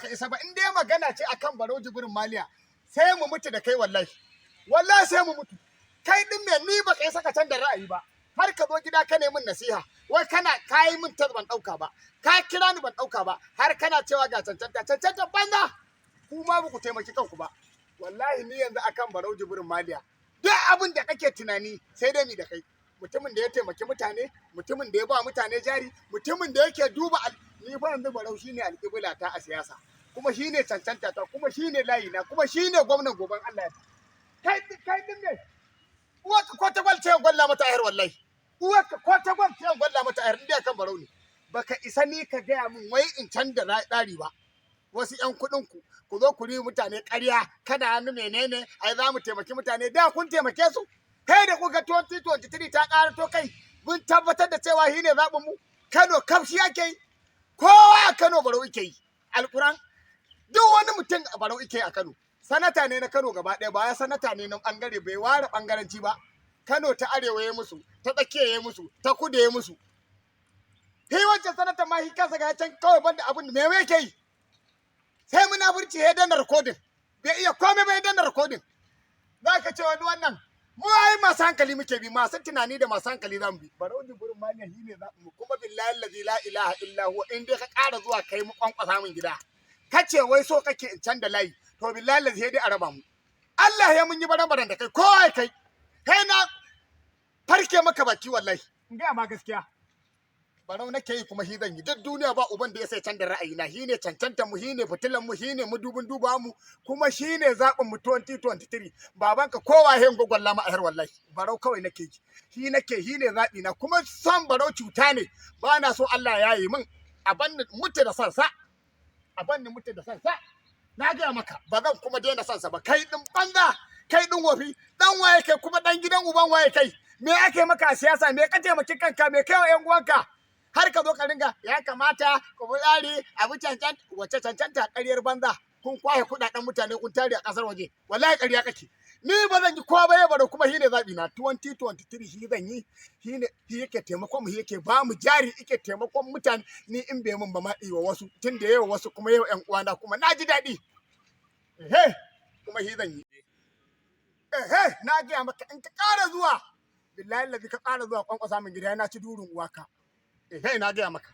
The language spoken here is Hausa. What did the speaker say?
baka isa ba in dai magana ce akan Barau Jibrin Maliya sai mu mutu da kai wallahi sai mu mutu kai din me ni baka isa ka canza ra'ayi ba har ka zo gida ka min nasiha wai kana kai min ta ban dauka ba ka kira ni ban dauka ba har kana cewa ga cancanta banza kuma ba ku taimaki kanku ba wallahi ni yanzu akan Barau Jibrin Maliya duk abin da kake tunani sai dai mi da kai mutumin da ya taimaki mutane mutumin da ya ba mutane jari mutumin da yake duba ni fa yanzu Barau shine alƙibla ta a siyasa kuma shine cancanta ta kuma shine layi na kuma shine gwamnan goban Allah kai din ne uwarka ko ta gwalce gwalla mata ayar wallahi uwarka ko ta gwalce gwalla mata ayar inda kan Barau ne baka isa ni ka gaya min wai in canza ɗari ba wasu ƴan kuɗin ku zo ku ri mutane ƙarya kada hannu menene ai za mu taimaki mutane da kun taimake su kai da kuka 2023 ta ƙarato kai mun tabbatar da cewa shine zaɓin mu Kano kamshi yake yi kowa a Kano Barau yake yi alƙuran duk wani mutum a Barau yake a Kano sanata ne na Kano gaba ɗaya ba ya sanata ne na ɓangare bai ware ɓangaranci ba Kano ta arewa ya musu ta tsakiya ya musu ta kudu ya musu shi wancan sanata ma shi kansa ga can kawai banda abin da me yake yi sai munafurci ya danna recording bai iya komai bai danna recording za ka ce wani wannan mu ai masu hankali muke bi masu tunani da masu hankali zan bi Barau Jibrin Maliya shi ne za mu kuma billahi allazi la ilaha illa huwa in dai ka ƙara zuwa kai mu kwankwasa min gida kace wai so kake in can da layi to billahi allazi sai dai a raba mu Allah ya mun yi baran da kai kowa kai na farke maka baki wallahi in ga ma gaskiya Barau nake yi kuma shi zan yi duk duniya ba uban da ya sai canza ra'ayina shi ne cancanta mu shi ne fitilan mu shi ne mudubin duba mu kuma shi ne zaɓin mu 2023 babanka kowa hen gwagwalla ma ahar wallahi Barau kawai nake yi shi ne zaɓi na kuma son Barau cuta ne ba na so Allah ya yi min a banni mutu da sansa na gaya maka ba zan kuma daina sansa ba kai din banza kai din wofi dan waye kai kuma dan gidan uban waye kai me ake maka a siyasa me ka taimaki kanka me kai wa yan uwanka har ka zo ka ringa ya kamata ku bi tsari a bi cancanta wace cancanta ƙaryar banza kun kwaye kuɗaɗen mutane kun tare a ƙasar waje wallahi ƙarya kake ni ba zan yi kowa ba ya baro kuma shine zaɓi na 2023 shi zan yi shi yake taimakon mu yake ba mu jari yake taimakon mutane ni in bai mun ba ma wa wasu tun da yawa wasu kuma yawa ƴan uwana kuma na ji daɗi kuma shi zan yi na gaya maka in ka ƙara zuwa billahi lazi ka ƙara zuwa kwankwasa min gida na ci durin uwaka na gaya maka